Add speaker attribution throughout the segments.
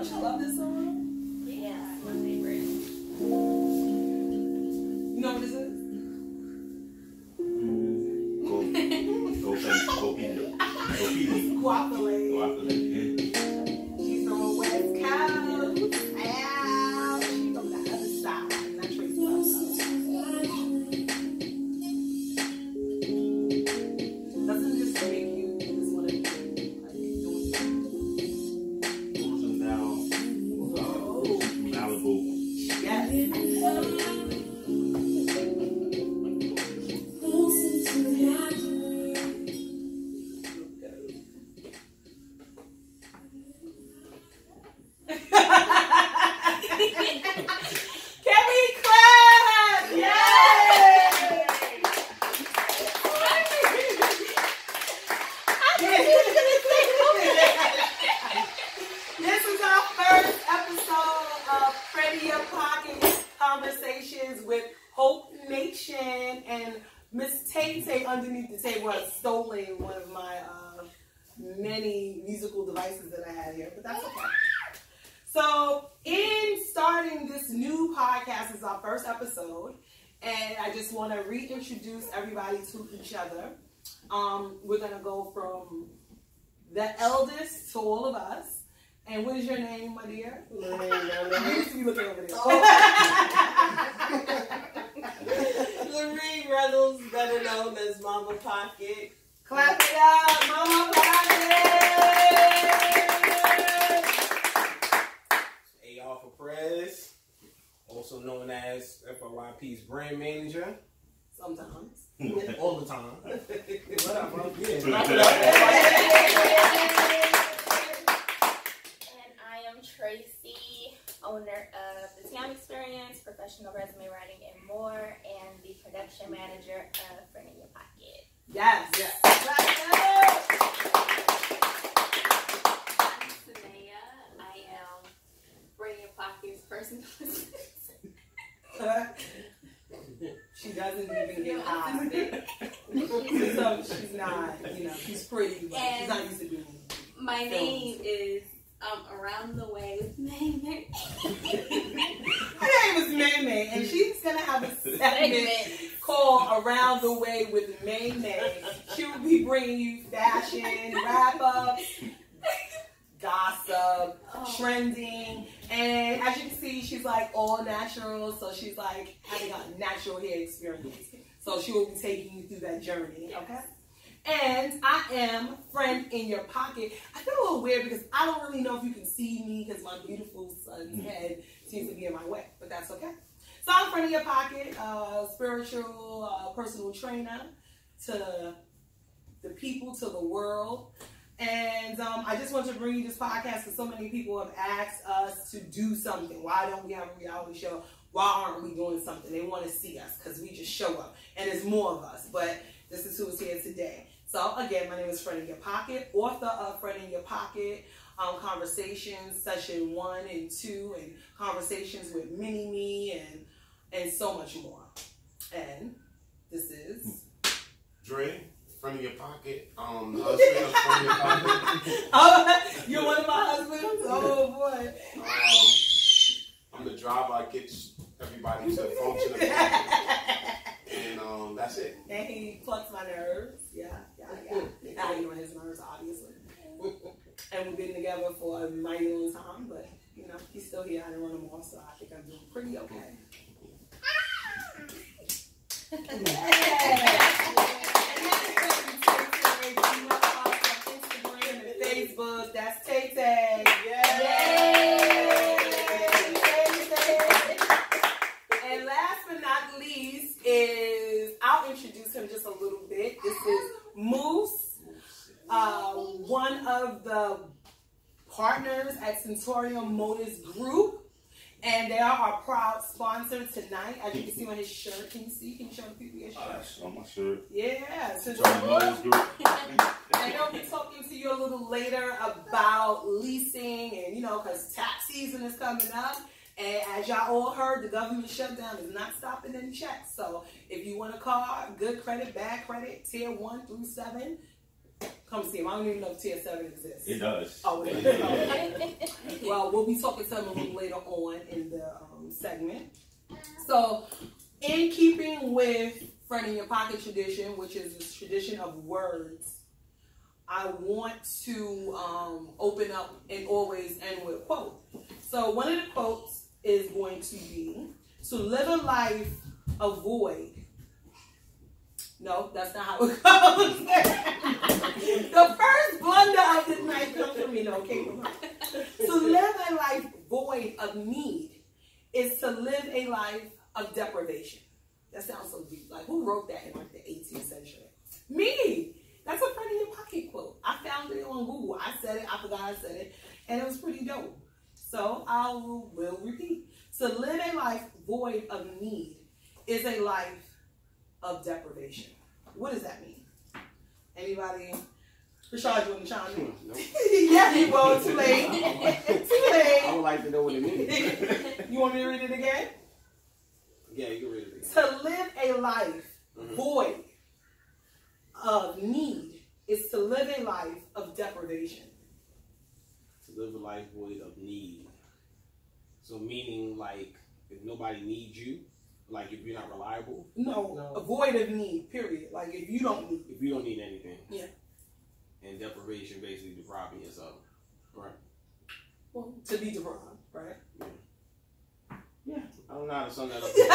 Speaker 1: Don't you love this song?
Speaker 2: Yeah, it's my favorite.
Speaker 1: You know what this is?
Speaker 3: Guapolate.
Speaker 1: She's from the West Coast. Ow. She's from the other side. Not Tracy Doesn't this make you just want to like doing
Speaker 3: Cruising down Malibu.
Speaker 1: Yes. Can we clap? Yay! This is our first episode of Friend in Your Pocket Conversations with Hope Nation, and Miss Tay underneath the table has stolen one of my many musical devices that I had here, but that's okay. So, in starting this new podcast, this is our first episode, and I just want to reintroduce everybody to each other. We're going to go from the eldest to all of us. And what is your name, my dear? You used to be looking over there.
Speaker 4: Lorene Reynolds, better known as Mama Pocket.
Speaker 1: Clap it up, Mama Pocket!
Speaker 4: Alpha Perez, also known as FYP's brand manager.
Speaker 1: Sometimes.
Speaker 4: All the time. Whatever. Yeah.
Speaker 2: And I am Tracy, owner of the TM Experience, professional resume writing, and more, and the production manager of Friend in Your Pocket.
Speaker 1: Yes. Yes.
Speaker 5: I'm Sanaya. I am Friend in Your Pocket's personal assistant.
Speaker 1: She doesn't even get high. So she's not, she's pretty, but she's not used to being.
Speaker 5: My name is Around the Way with May May.
Speaker 1: Her name is May May, and she's going to have a segment called Around the Way with May May. She will be bringing you fashion, wrap-ups, gossip, trending, and as you can see, she's like all natural, so she's like having a natural hair experience. So she will be taking you through that journey, okay? And I am Friend in Your Pocket. I feel a little weird because I don't really know if you can see me because my beautiful son's head seems to be in my way, but that's okay. So I'm Friend in Your Pocket, spiritual personal trainer to the people, to the world. And I just want to bring you this podcast because so many people have asked us to do something. Why don't we have a reality show? Why aren't we doing something? They want to see us because we just show up. And there's more of us. But this is who's here today. So again, my name is Friend in Your Pocket, author of Friend in Your Pocket, Conversations, Session 1 and 2, and Conversations with Mini-Me, and so much more. And this is...
Speaker 3: Dre, Friend in Your Pocket, husband of Friend in Your Pocket.
Speaker 1: Oh, you're one of my husbands? Oh, boy.
Speaker 3: I'm the driver. I get everybody to function. And that's it.
Speaker 1: And he plucks my nerves. Yeah. I know his nerves, obviously. And we've been together for a mighty long time, but, he's still here. I didn't run him off, so I think I'm doing pretty okay. Instagram and Facebook, that's Tay Tay. And last but not least is, I'll introduce him just a little bit. This is Moose, one of the partners at Centurion Motors Group. And they are our proud sponsor tonight. As you can see on his shirt. Can you see? Can you show the people your shirt?
Speaker 3: That's on my shirt.
Speaker 1: Yeah.
Speaker 3: Centurion Motors Group.
Speaker 1: And they'll be talking to you a little later about leasing and, because tax season is coming up. And as y'all all heard, the government shutdown is not stopping any checks. So if you want a car, good credit, bad credit, tier 1 through 7, Come see him. I don't even know if Tier 7 exists.
Speaker 6: It does.
Speaker 1: Oh, it does. Well, we'll be talking to him a little later on in the segment. So, in keeping with Friend in Your Pocket tradition, which is this tradition of words, I want to open up and always end with a quote. So, one of the quotes is going to be, to live a life avoid. No, that's not how it goes. The first blunder of the night comes from me. No, okay. To live a life void of need is to live a life of deprivation. That sounds so deep. Like, who wrote that in like the 18th century? Me. That's a Friend in Your Pocket quote. I found it on Google. I said it. I forgot I said it. And it was pretty dope. So I will repeat. To live a life void of need is a life of deprivation. What does that mean? Anybody? Rashad, you want to chime in?
Speaker 4: Nope.
Speaker 1: Yeah, you will. Too late. Too late.
Speaker 4: I would like to know what it means.
Speaker 1: You want me to read it again?
Speaker 4: Yeah, you can read it again.
Speaker 1: To live a life void of need is to live a life of deprivation.
Speaker 4: To live a life void of need. So meaning like if nobody needs you, like if you're not reliable.
Speaker 1: No, a void of need, period. Like if you don't need.
Speaker 4: If you don't need anything.
Speaker 1: Yeah.
Speaker 4: And deprivation, basically depriving yourself. Right.
Speaker 1: Well, to be deprived, right?
Speaker 4: Yeah. Yeah. I don't know how to sum that up.
Speaker 1: It's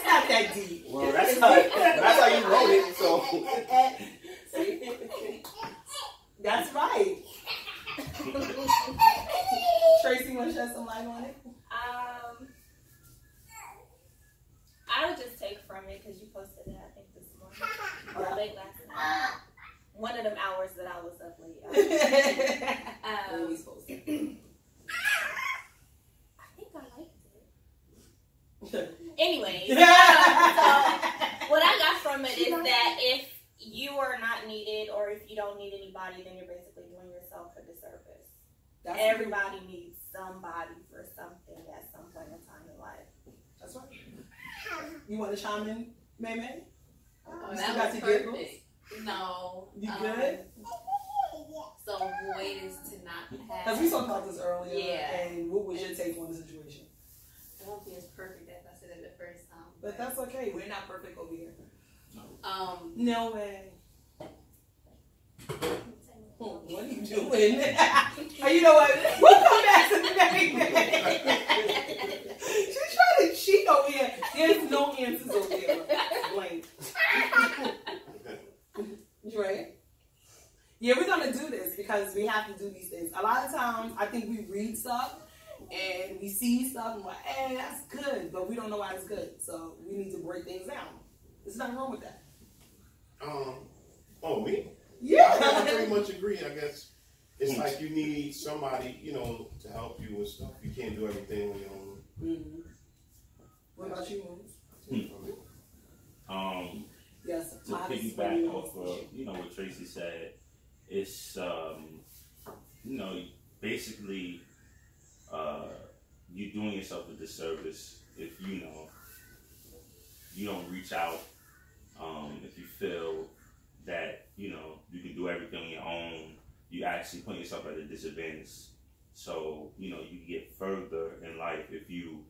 Speaker 1: not that deep.
Speaker 4: Well, that's how you wrote it, so.
Speaker 1: That's right. Tracy, want to shed some light on it?
Speaker 2: I would just take from it because you posted it, I think, this morning or late last night. One of them hours that I was up late.
Speaker 1: What are we supposed to do?
Speaker 2: I think I liked it. Anyways, so what I got from it is that if you are not needed or if you don't need anybody, then you're basically doing yourself a disservice. Everybody needs somebody for something at some point in time in life.
Speaker 1: That's right. You want to chime in, May May?
Speaker 5: Oh, that was perfect. No.
Speaker 1: You good?
Speaker 5: So void is to not have.
Speaker 1: Because we talked about this earlier.
Speaker 5: Yeah. And
Speaker 1: what was your take on the situation?
Speaker 5: It won't be as perfect as I said it the first time.
Speaker 1: But that's okay. We're not perfect over here.
Speaker 5: No
Speaker 1: way. What are you doing? Oh, you know what? We'll come back to the next. She's trying to cheat over here. There's no answers over here. Blank. Right? Yeah, we're going to do this because we have to do these things. A lot of times, I think we read stuff and we see stuff and we're like, hey, that's good. But we don't know why it's good. So we need to break things down. There's nothing wrong with that.
Speaker 3: Me?
Speaker 1: Yeah.
Speaker 3: I pretty much agree. I guess it's like you need somebody, to help you with stuff. You can't do everything on your own.
Speaker 1: Mm-hmm. What about you, Yes.
Speaker 6: To piggyback off of, what Tracy said, it's, basically, you're doing yourself a disservice if, you don't reach out, if you feel that, you can do everything on your own, you actually put yourself at a disadvantage. So, you can get further in life if you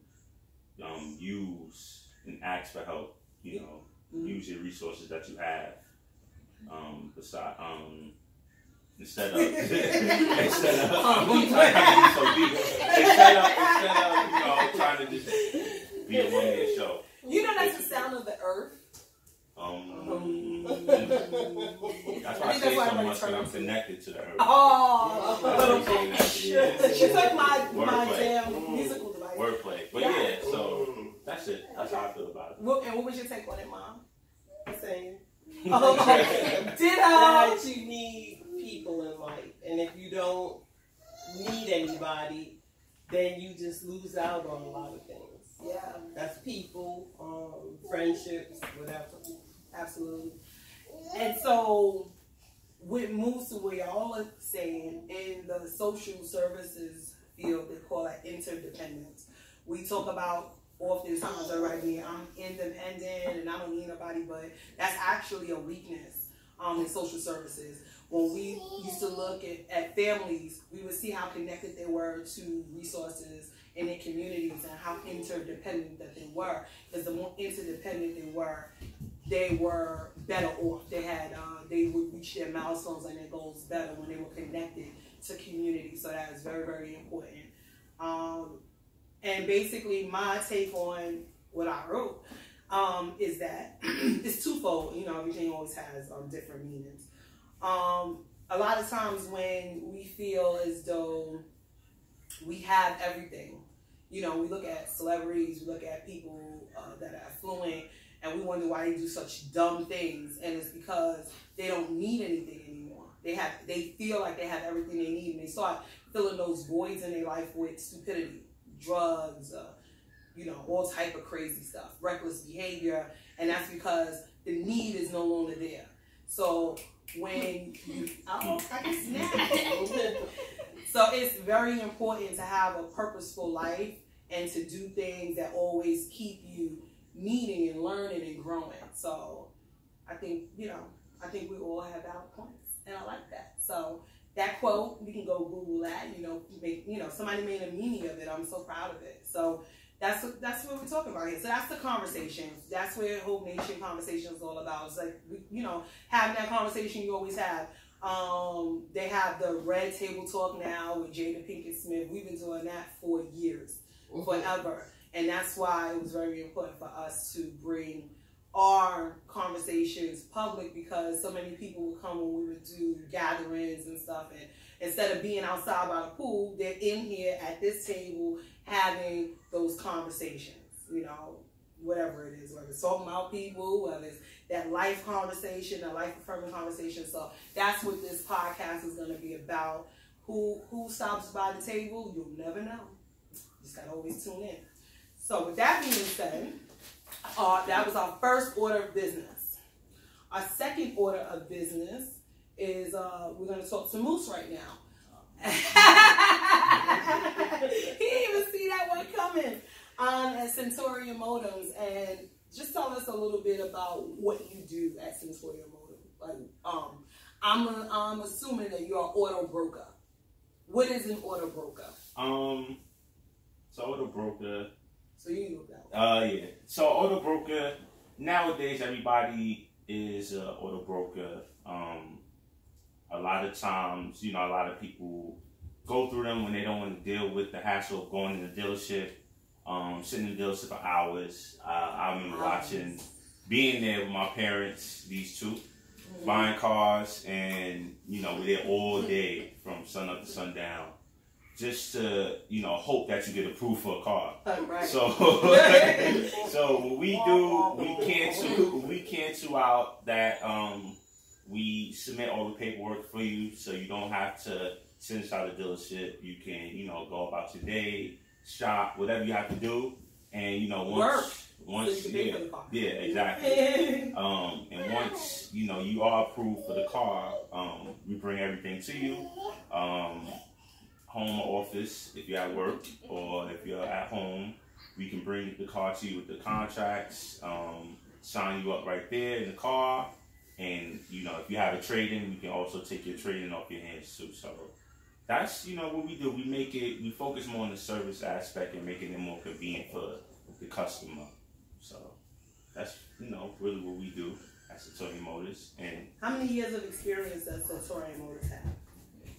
Speaker 6: use and ask for help, use your resources that you have. Instead of trying to just be a one-man show.
Speaker 1: That's the sound of the earth.
Speaker 6: That's why I say so much that I'm connected to the earth.
Speaker 1: Oh, she took my damn musical device.
Speaker 6: Wordplay. But yeah, so that's it. That's how I feel about it.
Speaker 1: And what was your take on it, Mom?
Speaker 7: Saying
Speaker 1: that
Speaker 7: you need people in life, and if you don't need anybody, then you just lose out on a lot of things.
Speaker 1: Yeah,
Speaker 7: that's people, friendships, whatever.
Speaker 1: Absolutely. And so, what moves to what y'all are saying in the social services field, they call it interdependence. We talk about oftentimes, right here, I'm independent and I don't need nobody, but that's actually a weakness. in social services. When we used to look at families, we would see how connected they were to resources in their communities and how interdependent that they were. Because the more interdependent they were better off. They would reach their milestones and their goals better when they were connected to community. So that is very, very important. And basically, my take on what I wrote is that it's twofold. You know, everything always has different meanings. A lot of times when we feel as though we have everything, you know, we look at celebrities, we look at people that are affluent, and we wonder why they do such dumb things, and it's because they don't need anything anymore. They feel like they have everything they need, and they start filling those voids in their life with stupidity, drugs, you know, all type of crazy stuff, reckless behavior, and that's because the need is no longer there. So when you, I can snap. So it's very important to have a purposeful life and to do things that always keep you meeting and learning and growing. So I think, you know, we all have valid points, and I like that. So that quote, you can go Google that, somebody made a meaning of it. I'm so proud of it. So that's what we're talking about here. So that's the conversation. That's where Hope Nation conversation is all about. It's like, having that conversation you always have. They have the Red Table Talk now with Jada Pinkett Smith. We've been doing that for years, forever. And that's why it was very important for us to bring our conversations public, because so many people would come when we would do gatherings and stuff, and instead of being outside by the pool, they're in here at this table having those conversations, whatever it is, whether it's talking about people, whether it's that life conversation, that life affirming conversation. So that's what this podcast is going to be about. Who stops by the table, you'll never know. Just got to always tune in. So with that being said, that was our first order of business. Our second order of business is we're going to talk to Moose right now. He didn't even see that one coming at Centurion Modems. And just tell us a little bit about what you do at Centurion Modems. Like, I'm assuming that you're an auto broker. What is an auto broker?
Speaker 6: So auto broker.
Speaker 1: So you know that.
Speaker 6: Yeah. So auto broker, nowadays everybody is an auto broker. A lot of times, a lot of people go through them when they don't want to deal with the hassle of going in the dealership, sitting in the dealership for hours. I remember being there with my parents, these two, buying cars, and we're there all day from sun up to sundown, just to hope that you get approved for a car. Right. So so what we do, we cancel out that we submit all the paperwork for you, so you don't have to send us out of the dealership. You can go about your day, shop, whatever you have to do, and once
Speaker 1: so you can pay for the car.
Speaker 6: Yeah, exactly. And once you are approved for the car, we bring everything to you. Home or office, if you're at work, or if you're at home, we can bring the car to you with the contracts, sign you up right there in the car, and if you have a trade-in, we can also take your trade-in off your hands too. So that's what we do. We focus more on the service aspect and making it more convenient for the customer. So that's really what we do at Centurion Motors. And
Speaker 1: how many years of experience does Centurion Motors have?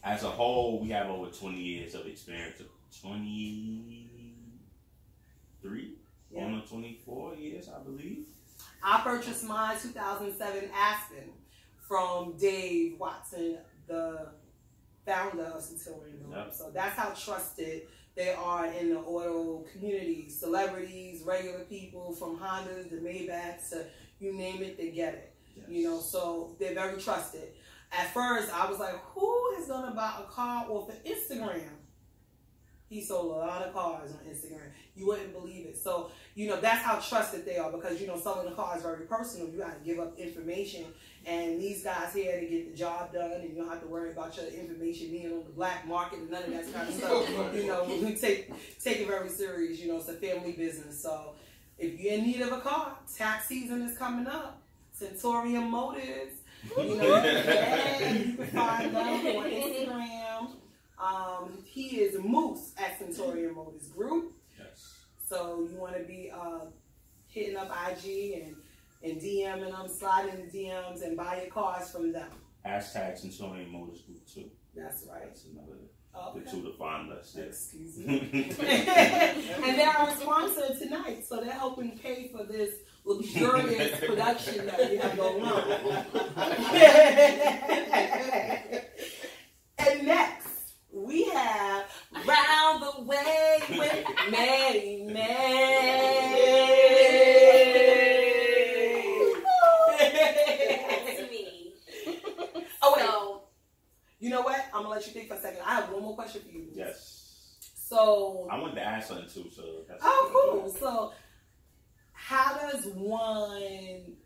Speaker 6: As a whole, we have over 20 years of experience. 23, going on 24 years, I believe.
Speaker 1: I purchased my 2007 Aspen from Dave Watson, the founder of Centurion Motors. Yep. So that's how trusted they are in the auto community. Celebrities, regular people, from Hondas to Maybachs to you name it, they get it. Yes. So they're very trusted. At first, I was like, who is going to buy a car off of Instagram? He sold a lot of cars on Instagram. You wouldn't believe it. So, that's how trusted they are, because, selling the car is very personal. You got to give up information. And these guys here to get the job done, and you don't have to worry about your information being on the black market and none of that kind of stuff. We take it very serious. It's a family business. So if you're in need of a car, tax season is coming up. Centurion Motors You know, yeah, you can find them on Instagram. He is Moose at Centurion Motors Group.
Speaker 6: Yes.
Speaker 1: So you want to be hitting up IG and DMing them, sliding the DMs, and buy your cars from them.
Speaker 6: Hashtag Centurion Motors Group too.
Speaker 1: That's right.
Speaker 6: That's another.
Speaker 1: Okay.
Speaker 6: The two to find us. Yes.
Speaker 1: Excuse me. And they're our sponsor tonight, so they're helping pay for this luxurious production that we have going on. And next, we have Round the Way with May
Speaker 5: That's me.
Speaker 1: Oh, wait.
Speaker 5: So,
Speaker 1: You know what? I'm going to let you think for a second. I have one more question for you.
Speaker 6: Yes.
Speaker 1: So.
Speaker 6: I wanted to ask something too, so that's.
Speaker 1: Oh, cool. So, how does one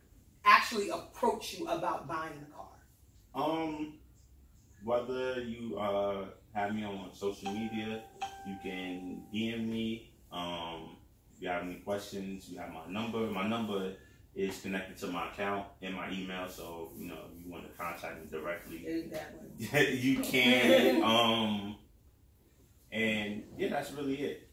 Speaker 1: actually approach you about buying a car?
Speaker 6: Whether you have me on social media, you can DM me. If you have any questions, you have my number. My number is connected to my account and my email, so if you want to contact me directly, you can. And yeah, that's really it.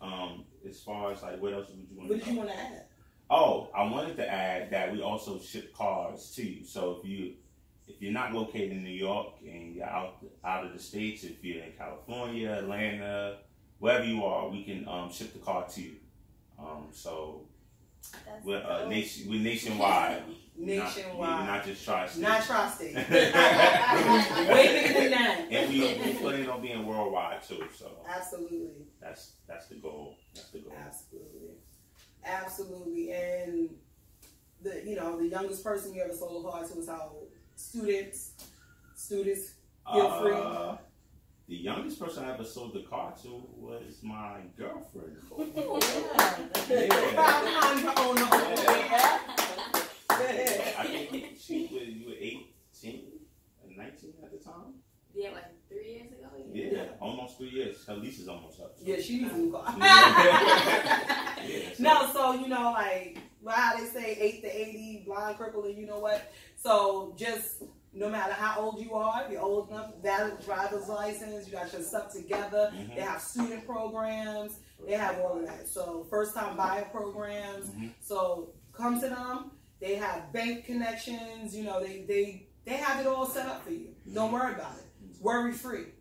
Speaker 6: As far as like, what else would you want?
Speaker 1: What did you want to add?
Speaker 6: Oh, I wanted to add that we also ship cars to you. So if you're not located in New York and you're out of the States, if you're in California, Atlanta, wherever you are, we can ship the car to you. So we're nationwide.
Speaker 1: Nationwide.
Speaker 6: Not just tri-state.
Speaker 1: Not tri-state. Way bigger than that.
Speaker 6: And we plan on being worldwide too. So
Speaker 1: absolutely.
Speaker 6: That's the goal. That's the goal.
Speaker 1: Absolutely. And the youngest person you ever sold a car to was how old? Students feel free.
Speaker 6: The youngest person I ever sold the car to was my girlfriend. I think you were 18 and 19 at the time.
Speaker 5: Yeah, like 3 years ago.
Speaker 6: Yeah, almost 3 years. Her lease is almost up. So.
Speaker 1: Yeah, she needs a new car.
Speaker 6: Yeah, so.
Speaker 1: No, so like how they say 8 to 80, blind, crippled, and you know what? So just no matter how old you are, if you're old enough, valid driver's license, you got your stuff together.
Speaker 6: Mm-hmm.
Speaker 1: They have student programs. They have all of that. So first time buyer programs.
Speaker 6: Mm-hmm.
Speaker 1: So come to them. They have bank connections. They have it all set up for you. Mm-hmm. Don't worry about it. It's worry free.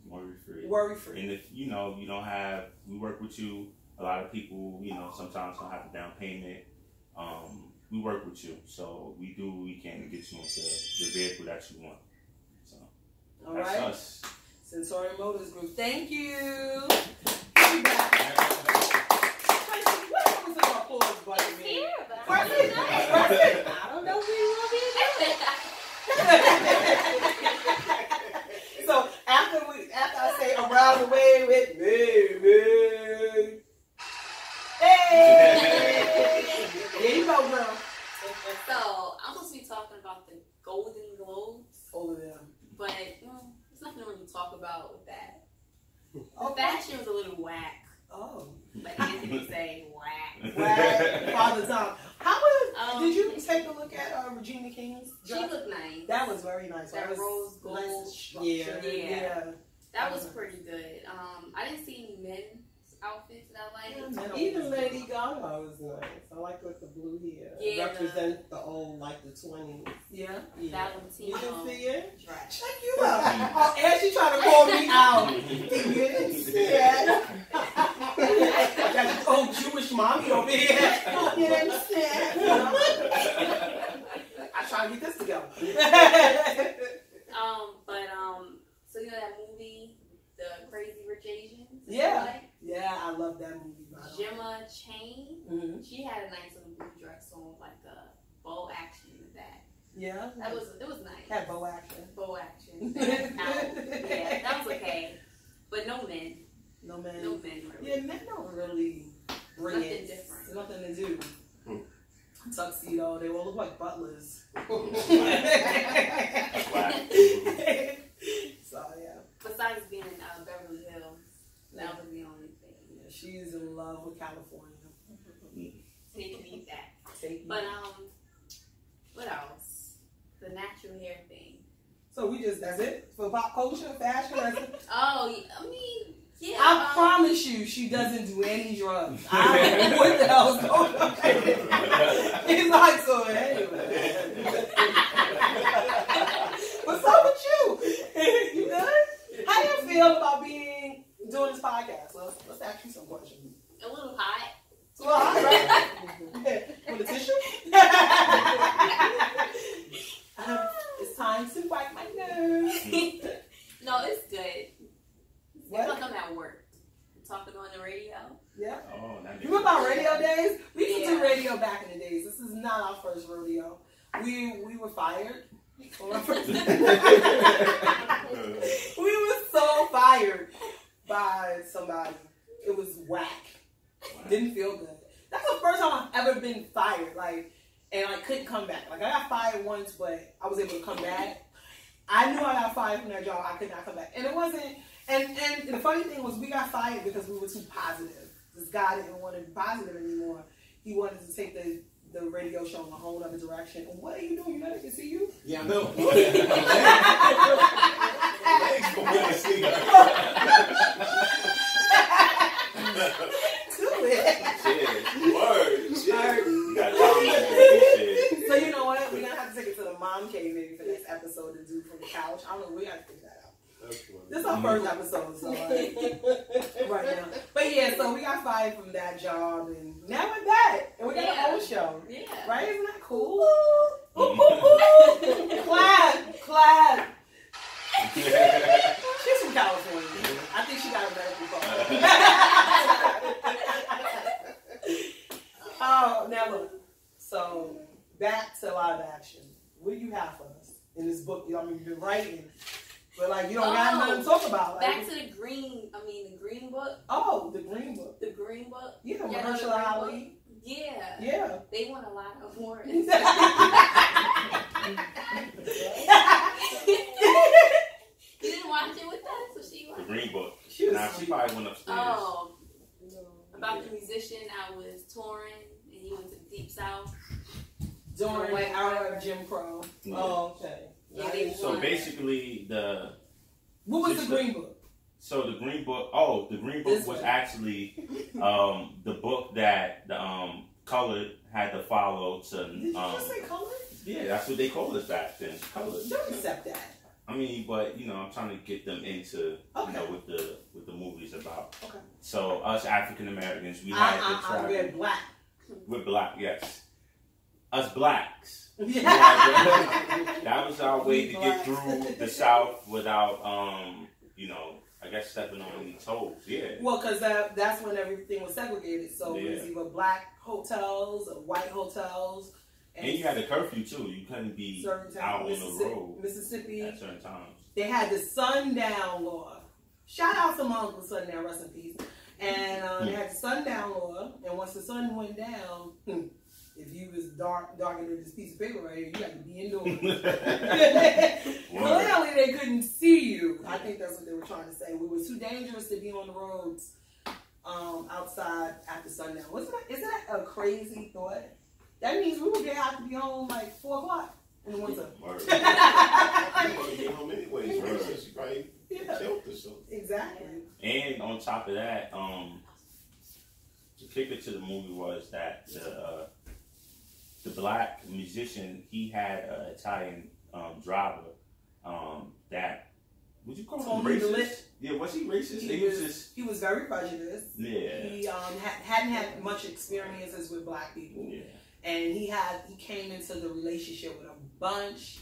Speaker 1: Worry free.
Speaker 6: And if you don't have, we work with you. A lot of people, sometimes don't have a down payment. We work with you, so we do what we can to get you into the vehicle that you want. So
Speaker 1: all
Speaker 6: that's
Speaker 1: right.
Speaker 6: us.
Speaker 1: Centurion Motors Group. Thank you.
Speaker 5: Here, but I don't know who you will be.
Speaker 1: So after I say around the way with me. Hey! There you go, girl.
Speaker 5: So I'm supposed to be talking about the Golden Globes.
Speaker 1: Over there.
Speaker 5: But there's nothing to really talk about with that.
Speaker 1: Oh,
Speaker 5: The fashion was a little whack.
Speaker 1: Oh.
Speaker 5: Like Anthony say, whack.
Speaker 1: Whack. Father Tom. Did you take a look at Regina King's
Speaker 5: She
Speaker 1: dress?
Speaker 5: looked nice.
Speaker 1: That was very nice.
Speaker 5: That rose gold.
Speaker 1: Nice
Speaker 7: Yeah.
Speaker 5: Yeah. That was pretty good. I didn't see any men's outfits that I liked.
Speaker 7: Even Lady Gaga was nice. I like with the blue hair.
Speaker 5: Yeah,
Speaker 7: Represent the old, like the 20s.
Speaker 1: Yeah.
Speaker 5: That
Speaker 7: You didn't see it?
Speaker 5: dress.
Speaker 1: Check you out. Oh, and she trying to call me out. You didn't see it. That old Jewish mommy over here. You didn't see it. I try to get this together.
Speaker 5: So that movie, The Crazy Rich Asians?
Speaker 1: Yeah. Yeah, I love that movie.
Speaker 5: Gemma Chain,
Speaker 1: Mm-hmm.
Speaker 5: she had a nice little blue dress on with like a bow action in the back.
Speaker 1: Yeah.
Speaker 5: It was nice.
Speaker 1: Had bow action.
Speaker 5: Bow action. Yeah, that was okay. But no men.
Speaker 1: No men.
Speaker 5: No men really.
Speaker 1: Yeah, men don't really bring
Speaker 5: Nothing
Speaker 1: it.
Speaker 5: different.
Speaker 1: There's nothing to do. Tuxedo, they all look like butlers. So yeah.
Speaker 5: Besides being in Beverly Hills, that was the only thing.
Speaker 1: Yeah, she's in love with California.
Speaker 5: So you can eat that.
Speaker 1: Take
Speaker 5: But what else? The natural hair everything.
Speaker 1: So that's it for pop culture, fashion.
Speaker 5: Oh, I mean, yeah.
Speaker 1: I promise you, she doesn't do any drugs. I don't know what the hell's going on. It's like, so anyway. What's up with you? You good? How do you feel about doing this podcast? Let's ask you some questions.
Speaker 5: A little hot.
Speaker 1: It's a little hot, right? With a tissue? It's time to wipe my nose.
Speaker 5: No, it's good.
Speaker 1: What?
Speaker 5: It's like I'm at work. I'm talking on the radio.
Speaker 1: Yeah.
Speaker 6: Oh, that
Speaker 1: You remember our radio days? We used to
Speaker 5: Yeah.
Speaker 1: do radio back in the days. This is not our first rodeo. We were fired. We were so fired by somebody. It was whack. Didn't feel good. That's the first time I've ever been fired. And I couldn't come back. I got fired once, but I was able to come back. I knew I got fired from that job. I could not come back. And it wasn't, and the funny thing was we got fired because we were too positive. This guy didn't want to be positive anymore. He wanted to take the radio show in a whole other direction. And what are you doing? You know they can see you?
Speaker 3: Yeah, I know.
Speaker 1: Do it.
Speaker 3: Word.
Speaker 6: You got time.
Speaker 1: So you know what? We're gonna have to take it to the mom cave maybe for next episode to do from the couch. I don't know. We gotta figure that out. This is our first episode, so right now. But yeah, so we got fired from that job, and now we're back, and we got a whole show.
Speaker 5: Yeah.
Speaker 1: Right? Isn't that cool? Ooh, ooh, ooh. Clap. She's from California. I think she got a medical card. Oh, now look. So back to live action. What do you have for us in this book? I mean, you've been writing, but you don't got nothing to talk about.
Speaker 5: Back to the green book.
Speaker 1: Oh, the green book.
Speaker 5: The green book.
Speaker 1: Yeah,
Speaker 5: Yeah,
Speaker 1: Mahershala Ali.
Speaker 5: Yeah.
Speaker 1: Yeah.
Speaker 5: They want a lot of more.
Speaker 1: You
Speaker 5: didn't watch it with us, so she watched
Speaker 6: The Green Book.
Speaker 1: She was
Speaker 6: Nah, she probably went upstairs.
Speaker 5: Oh. About the musician, I was touring, and he went to the Deep South.
Speaker 1: during the era of Jim Crow.
Speaker 6: Yeah.
Speaker 1: Oh, okay.
Speaker 5: Yeah, they
Speaker 6: So
Speaker 5: won.
Speaker 6: basically,
Speaker 1: What was the Green Book?
Speaker 6: So the Green Book. Oh, the Green Book
Speaker 1: This
Speaker 6: was
Speaker 1: one.
Speaker 6: actually the book that the Colored had to follow to.
Speaker 1: Did you just say color?
Speaker 6: Yeah, that's what they called us back then. Colored.
Speaker 1: Don't accept that.
Speaker 6: I mean, but I'm trying to get them into
Speaker 1: Okay.
Speaker 6: what the movie's about.
Speaker 1: Okay.
Speaker 6: So us African Americans, we had to travel.
Speaker 1: We're black.
Speaker 6: We're black, yes. Us blacks.
Speaker 1: Yeah.
Speaker 6: That was our way to get through the South without, I guess stepping on any toes. Yeah.
Speaker 1: Well, because that's when everything was segregated. So it was
Speaker 6: Yeah.
Speaker 1: either black hotels or white hotels.
Speaker 6: And you had a curfew too. You couldn't be
Speaker 1: certain
Speaker 6: out
Speaker 1: times,
Speaker 6: on the road
Speaker 1: Mississippi.
Speaker 6: at certain times.
Speaker 1: They had the sundown law. Shout out to my Uncle Sundown, rest in peace. And they had the sundown law. And once the sun went down, if you was darker than this piece of paper right here, you had to be indoors. Clearly, they couldn't see you. I think that's what they were trying to say. We were too dangerous to be on the roads outside after sundown. Isn't that a crazy thought? That means we would have to be home like 4 o'clock in the winter.
Speaker 3: You want to get home anyways, right? So she probably killed herself.
Speaker 1: Exactly.
Speaker 6: And on top of that, the kicker to the movie was that the black musician, he had an Italian driver that, would you call him racist? Yeah, was he racist?
Speaker 1: He was very prejudiced.
Speaker 6: Yeah.
Speaker 1: He hadn't had much experiences with black people.
Speaker 6: Yeah.
Speaker 1: And he came into the relationship with a bunch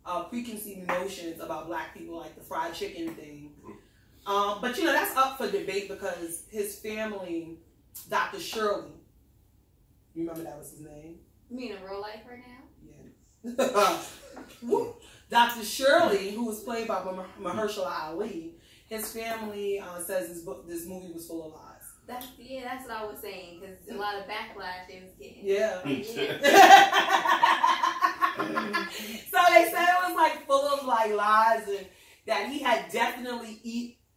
Speaker 1: of preconceived notions about black people, like the fried chicken thing. But that's up for debate because his family, Dr. Shirley, you remember that was his name?
Speaker 5: You mean in real life right now?
Speaker 1: Yeah. Dr. Shirley, who was played by Mahershala Ali, his family says this movie was full of lies.
Speaker 5: That's what I was saying, because a lot of backlash they was getting.
Speaker 1: Yeah. So they said it was like full of like lies, and that he had definitely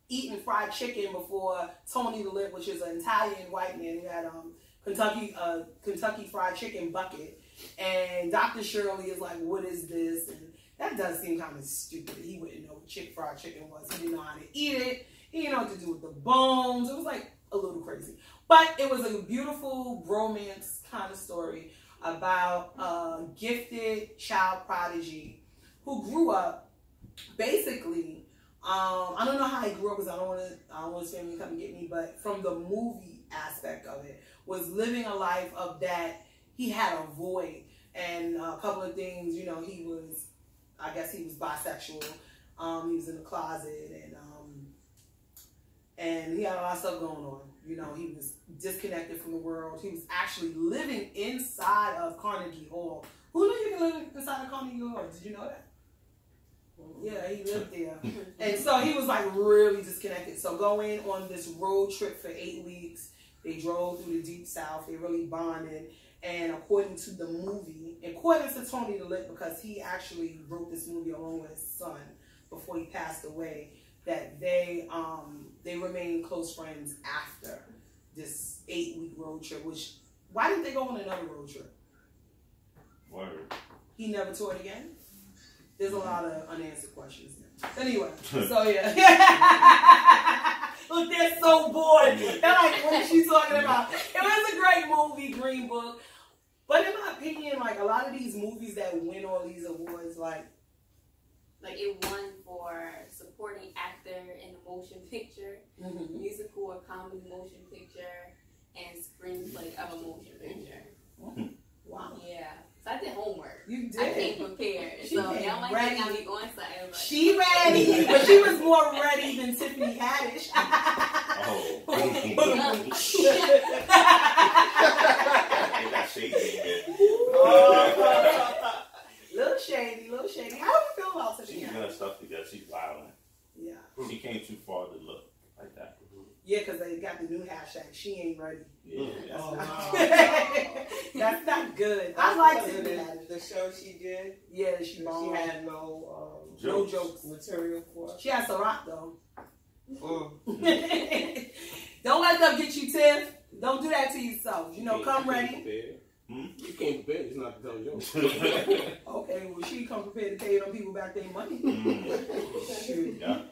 Speaker 1: eaten fried chicken before Tony the Lip, which is an Italian white man who had Kentucky fried chicken bucket. And Dr. Shirley is like, what is this? And that does seem kind of stupid. He wouldn't know what fried chicken was. He didn't know how to eat it. He didn't know what to do with the bones. It was like a little crazy. But it was a beautiful romance kind of story about a gifted child prodigy who grew up basically, I don't know how he grew up because I don't want his family to come and get me, but from the movie aspect of it, was living a life of that he had a void. And a couple of things, you know, I guess he was bisexual. He was in the closet, and he had a lot of stuff going on. You know, he was disconnected from the world. He was actually living inside of Carnegie Hall. Who knew you could live inside of Carnegie Hall? Did you know that? Yeah, he lived there. And so he was like really disconnected. So going on this road trip for 8 weeks, they drove through the deep south. They really bonded. And according to the movie, according to Tony DeLitt, because he actually wrote this movie along with his son before he passed away, that they remained close friends after this 8-week road trip. Which, why didn't they go on another road trip?
Speaker 6: Word.
Speaker 1: He never toured again? There's a lot of unanswered questions there. Anyway, so yeah. Look, they're so bored. They're like, what is she talking about? It was a great movie, Green Book. But in my opinion, like a lot of these movies that win all these awards, like
Speaker 5: it won for supporting actor in a motion picture, musical or comedy motion picture, and screenplay of a motion picture.
Speaker 1: Wow.
Speaker 5: Yeah. So I did homework.
Speaker 1: You did.
Speaker 5: I came prepared.
Speaker 1: She
Speaker 5: so
Speaker 1: came
Speaker 5: y'all might
Speaker 1: ready.
Speaker 5: think I be going something. But
Speaker 1: She ready, but she was more ready than Tiffany Haddish.
Speaker 6: Oh.
Speaker 1: Little shady, little shady. How do you feel about Tiffany
Speaker 6: She's
Speaker 1: Haddish?
Speaker 6: got stuff together. She's wilding.
Speaker 1: Yeah.
Speaker 6: She came too far to look like that.
Speaker 1: Yeah, because they got the new hashtag. She ain't ready.
Speaker 6: Yeah.
Speaker 7: Oh, wow.
Speaker 1: That's not good. I like Tiffany Haddish.
Speaker 7: The show she did.
Speaker 1: Yeah, she bombed.
Speaker 7: She had no
Speaker 1: jokes
Speaker 7: material for it.
Speaker 1: She has a rock though.
Speaker 7: Mm.
Speaker 1: Don't let them get you, Tiff. Don't do that to yourself. You know, come ready.
Speaker 4: You came prepared, it's not to tell jokes.
Speaker 1: Okay, well, she come prepared to pay them people back their money. Shoot.
Speaker 6: Yeah.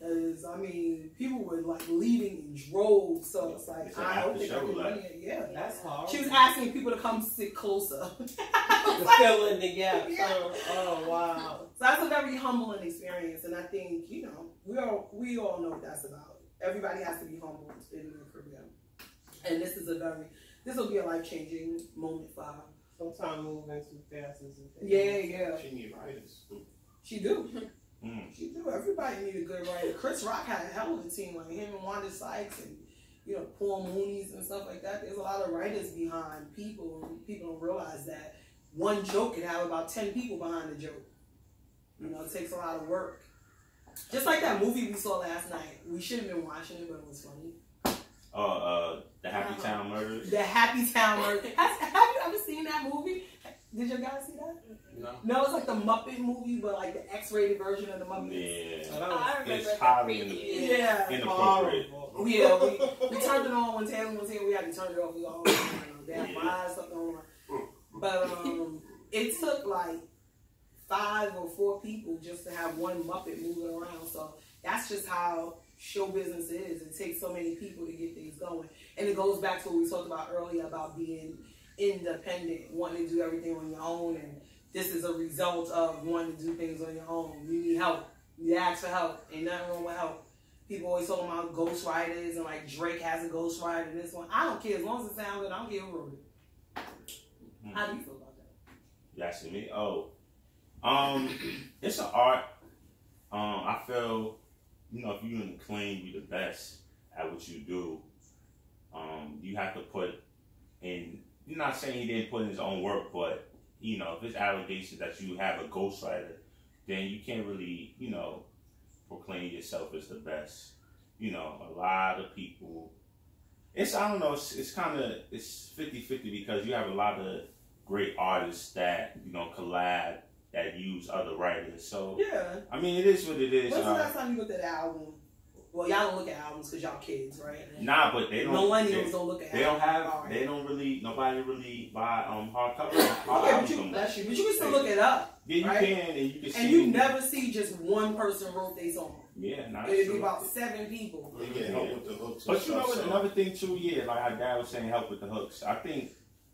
Speaker 1: I mean, people were like leaving in droves, so it's like,
Speaker 6: It's
Speaker 1: I don't think I
Speaker 6: after
Speaker 1: can
Speaker 6: show,
Speaker 1: money. Yeah.
Speaker 7: That's hard.
Speaker 1: She was asking people to come sit closer.
Speaker 7: Fill in the gap.
Speaker 1: Yeah.
Speaker 7: Oh, wow.
Speaker 1: So that's a very humbling experience, and I think, you know, we all know what that's about. Everybody has to be humble in their career. And this will be a life-changing moment for her.
Speaker 7: Sometimes moving too fast is a thing.
Speaker 1: Yeah.
Speaker 3: She need writers.
Speaker 1: She do. She do. Everybody need a good writer. Chris Rock had a hell of a team, like him and Wanda Sykes and, you know, Paul Mooney's and stuff like that. There's a lot of writers behind people, and people don't realize that one joke can have about 10 people behind the joke. You know, it takes a lot of work. Just like that movie we saw last night. We shouldn't have been watching it, but it was funny.
Speaker 6: The Happy Town Murders.
Speaker 1: The Happy Town Murders. Have you ever seen that movie? Did your guys see that?
Speaker 4: No.
Speaker 1: No, it's like the Muppet movie, but like the X-rated version of the Muppets.
Speaker 6: Yeah.
Speaker 2: I remember
Speaker 6: It's
Speaker 2: that
Speaker 6: highly
Speaker 2: preview.
Speaker 1: Yeah.
Speaker 6: inappropriate.
Speaker 1: Yeah, we turned it on when Taylor was here. We had to turn it off. We all damn lies stuff going on. But it took like 5 or 4 people just to have one Muppet moving around. So that's just how show business is. It takes so many people to get things going. And it goes back to what we talked about earlier about being independent, wanting to do everything on your own. And this is a result of wanting to do things on your own. You need help. You ask for help. Ain't nothing wrong with help. People always talking about ghostwriters and like Drake has a ghostwriter. This one, I don't care as long as it sounds good. I don't care who wrote it. How do you feel about that?
Speaker 6: You asking me? Oh, it's an art. I feel, you know, if you're gonna claim you're the best at what you do, you have to put in. You're not saying he didn't put in his own work, but you know, if it's allegations that you have a ghostwriter, then you can't really, you know, proclaim yourself as the best. You know, a lot of people. I don't know. It's kind of 50-50 because you have a lot of great artists that, you know, collab, that use other writers. So
Speaker 1: Yeah.
Speaker 6: I mean, it is what it is.
Speaker 1: When's the last time you looked at the album? Well, y'all don't look at albums because y'all kids, right?
Speaker 6: Nah, but they don't.
Speaker 1: Millennials don't look at.
Speaker 6: They don't have.
Speaker 1: Right.
Speaker 6: They don't really. Nobody really buy hardcover.
Speaker 1: Okay, but you can still look it up.
Speaker 6: Yeah, you
Speaker 1: right?
Speaker 6: can, and you can.
Speaker 1: And you never see just one person wrote their song.
Speaker 6: Yeah, not
Speaker 1: It'd be about 7 people.
Speaker 3: They get help with the hooks.
Speaker 6: But you know what? Another thing too, yeah, like how Dad was saying, help with the hooks. I think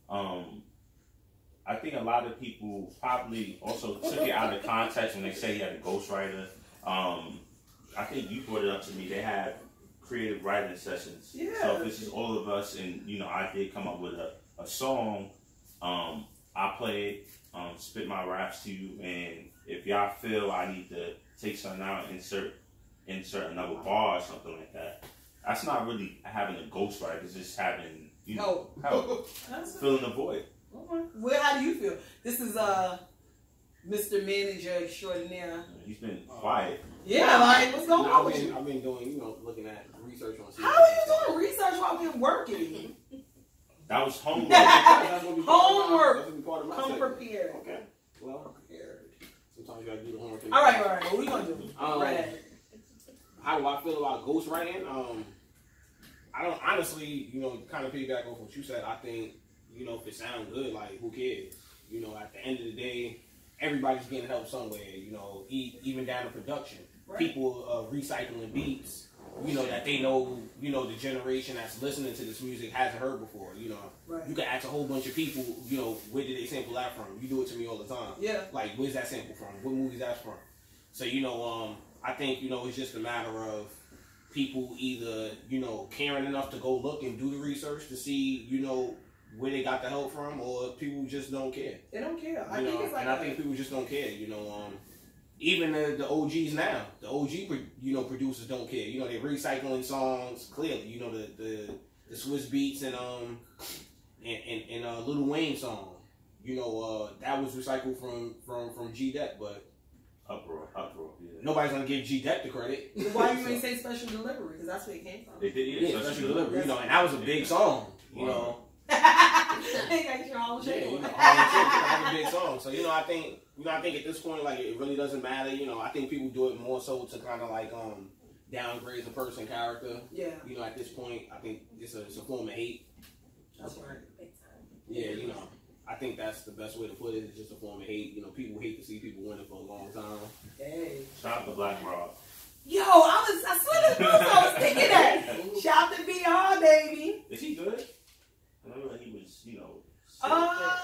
Speaker 6: a lot of people probably also took it out of context when they say he had a ghostwriter. I think you brought it up to me. They have creative writing sessions.
Speaker 1: Yeah.
Speaker 6: So if this is all of us, and you know, I did come up with a song. I play, spit my raps to you, and if y'all feel I need to take something out and insert another bar or something like that, that's not really having a ghostwriter. It's just having, you know, help. Filling the void.
Speaker 1: Well, how do you feel? This is Mr. Manager Extraordinaire.
Speaker 6: He's been quiet.
Speaker 1: Yeah, like what's going on with you?
Speaker 4: I've been doing, you know, looking at research on.
Speaker 1: How are you doing research while we're working?
Speaker 6: That was homework.
Speaker 1: Homework. Come prepared.
Speaker 4: Okay. Well, prepared. Sometimes you gotta do the homework.
Speaker 1: All right. What we gonna do? Right.
Speaker 4: How do I feel about ghostwriting? I don't honestly, you know, kind of piggyback off what you said. I think, you know, if it sounds good, like who cares? You know, at the end of the day, everybody's getting help somewhere. You know, even down to production. Right. People recycling beats. You know, that they know, you know, the generation that's listening to this music hasn't heard before, you know. Right. You can ask a whole bunch of people, you know, where did they sample that from? You do it to me all the time. Yeah. Like, where's that sample from? What movie's that from? So, you know, I think, you know, it's just a matter of people either, you know, caring enough to go look and do the research to see, you know, where they got the help from, or people just don't care. They don't care. I think it's like and I think people just don't care, you know. Even the OGs now, the OG, you know, producers don't care. You know, they're recycling songs clearly. You know, the Swiss Beats and Lil Wayne song. You know, that was recycled from G Deck, but uproar. Yeah. Nobody's gonna give G Deck the credit.
Speaker 1: Why you ain't say Special Delivery? Because that's where it came from.
Speaker 6: They did,
Speaker 4: yeah, Special Delivery. You know, and that was a big song. You know.
Speaker 1: They got your own shit.
Speaker 4: Yeah, you know, that's a big song. So, you know, I think at this point, like, it really doesn't matter. You know, I think people do it more so to kind of like downgrade the person character. Yeah. You know, at this point, I think it's a form of hate.
Speaker 1: That's right.
Speaker 4: Yeah, you know, I think that's the best way to put it. It's just a form of hate. You know, people hate to see people winning for a long time.
Speaker 1: Hey.
Speaker 6: Shout out to Black Rob.
Speaker 1: Yo, I swear to God, I was thinking that. Shout out to BR, baby.
Speaker 6: Is he good? I remember he was, you know.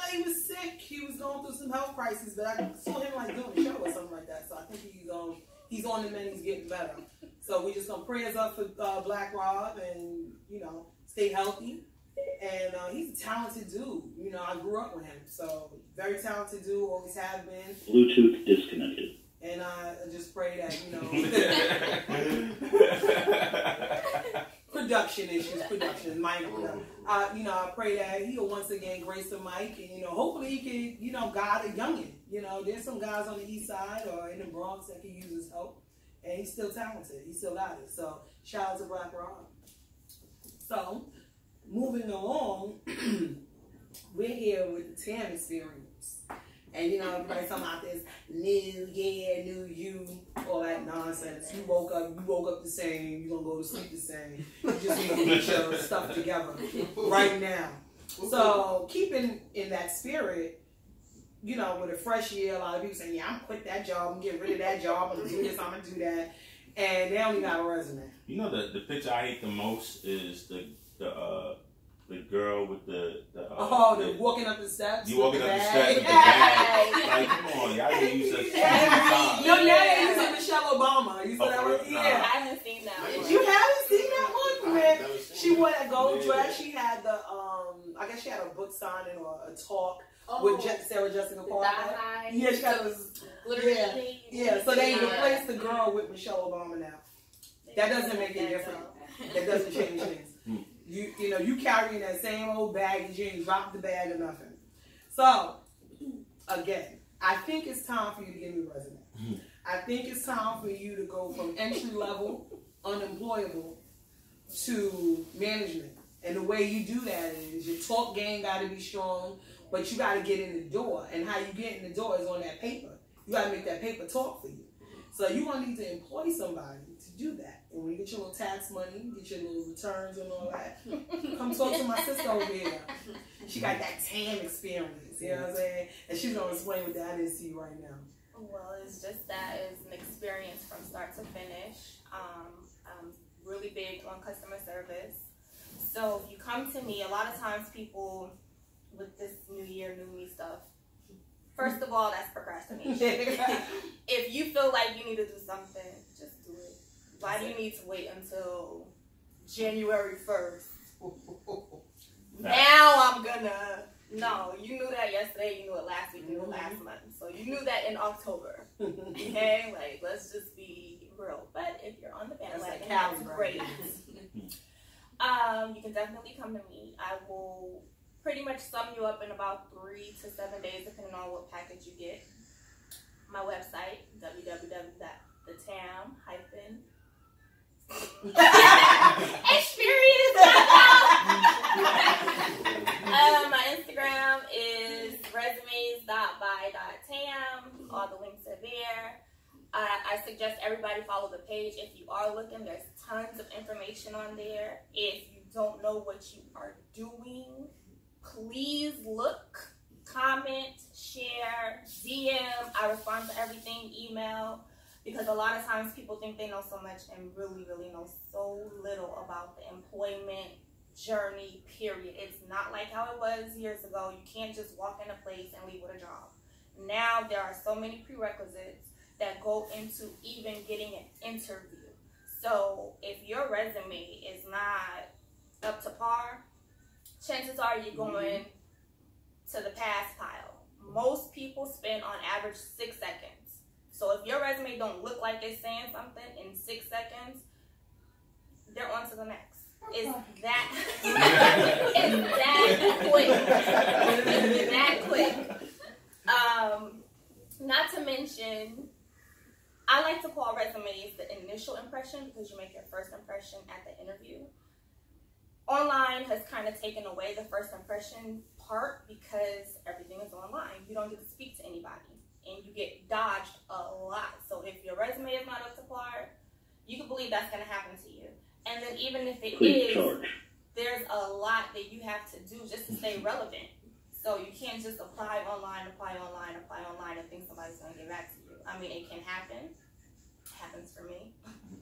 Speaker 1: He was sick. He was going through some health crisis, but I saw him like doing a show or something like that. So I think he's on the mend. He's getting better. So we just gonna prayers up for Black Rob, and you know, stay healthy. And he's a talented dude. You know, I grew up with him, so very talented dude. Always have been.
Speaker 8: Bluetooth disconnected.
Speaker 1: And I just pray that, you know, production issues, minor. You know, I pray that he'll once again grace the mic, and, you know, hopefully he can, you know, guide a youngin'. You know, there's some guys on the east side or in the Bronx that can use his help, and he's still talented. He still got it. So, shout out to Black Rob. So, moving along, we're here with the TAM experience. And, you know, everybody's talking about this new year, new you, all that nonsense. You woke up the same. You're going to go to sleep the same. You just need to get your stuff together right now. So, keeping in that spirit, you know, with a fresh year, a lot of people saying, yeah, I'm going to quit that job. I'm getting rid of that job. I'm going to do this. I'm going to do that. And they only got a resume.
Speaker 6: You know, the picture I hate the most is the girl with the
Speaker 1: walking up the steps.
Speaker 6: You walking up the steps with the bag. Like, come on, y'all didn't use that.
Speaker 1: No, now they use Michelle Obama. You saw that one? Yeah.
Speaker 2: I haven't seen that one.
Speaker 1: You haven't seen that one? Man, she wore that gold dress. She had the, I guess she had a book signing or a talk with Sarah Jessica Parker. Yeah, she had this. Yeah, so they replaced the girl with Michelle Obama now. That doesn't make it different. That doesn't change things. You know, you carrying that same old bag and you ain't dropped the bag or nothing. So, again, I think it's time for you to give me a resume. I think it's time for you to go from entry level, unemployable, to management. And the way you do that is your talk game got to be strong, but you got to get in the door. And how you get in the door is on that paper. You got to make that paper talk for you. So you're going to need to employ somebody to do that. And when you get your little tax money, get your little returns and all that, come talk to my sister over here. She got that TAM experience, you know what I'm saying? And she's going to explain what that is to you right now.
Speaker 2: Well, it's just that it's an experience from start to finish. I'm really big on customer service. So if you come to me, a lot of times people with this new year, new me stuff, first of all, that's procrastination. If you feel like you need to do something, just do it. Why do you need to wait until January 1st? Now I'm gonna. No, you knew that yesterday, you knew it last week, you knew it last month. So you knew that in October. Okay? Like, let's just be real. But if you're on the bandwagon, that's great. You can definitely come to me. I will pretty much sum you up in about 3 to 7 days, depending on what package you get. My website, www.thetam- experience.com. My Instagram is resumes.by.tam. All the links are there. I suggest everybody follow the page. If you are looking, there's tons of information on there. If you don't know what you are doing, please look, comment, share, DM. I respond to everything, email, because a lot of times people think they know so much and really, really know so little about the employment journey, period. It's not like how it was years ago. You can't just walk in a place and leave with a job. Now there are so many prerequisites that go into even getting an interview. So if your resume is not up to par, chances are you're going to the pass pile. Most people spend on average 6 seconds. So if your resume don't look like it's saying something in 6 seconds, they're on to the next. It's that quick. It's that quick. Not to mention, I like to call resumes the initial impression because you make your first impression at the interview. Online has kind of taken away the first impression part because everything is online. You don't get to speak to anybody and you get dodged a lot. So if your resume is not up to par, you can believe that's going to happen to you. And then even if it is, there's a lot that you have to do just to stay relevant. So you can't just apply online, and think somebody's going to get back to you. I mean, it can happen. It happens for me.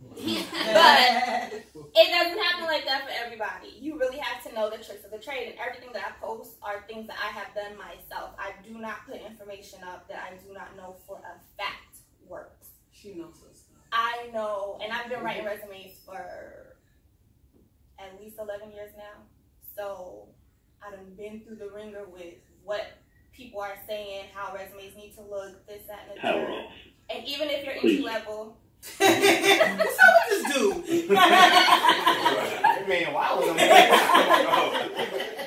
Speaker 2: But it doesn't happen like that for everybody. You really have to know the tricks of the trade. And everything that I post are things that I have done myself. I do not put information up that I do not know for a fact works.
Speaker 1: She knows her stuff.
Speaker 2: I know, and I've been writing resumes for at least 11 years now. So I've been through the ringer with what people are saying, how resumes need to look, this, that, and the third. And even if you're entry level,
Speaker 1: what's up with this dude?
Speaker 6: Man, why was I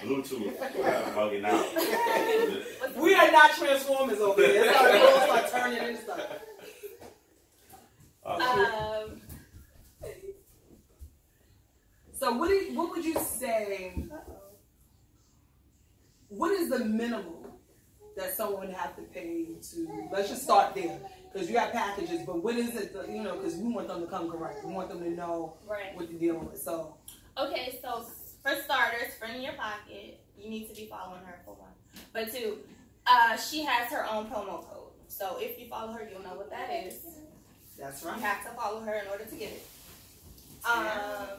Speaker 6: Bluetooth bugging out?
Speaker 1: We are not Transformers over here. It's our girls start turning and stuff. So what would you say? What is the minimum that someone would have to pay to? Let's just start there, because you have packages. But what is it? Because we want them to come correct. We want them to know what they're dealing with. So
Speaker 2: okay. So for starters, Friendinyourpocket, you need to be following her for one. But two, she has her own promo code. So if you follow her, you'll know what that is.
Speaker 1: That's right.
Speaker 2: You have to follow her in order to get it.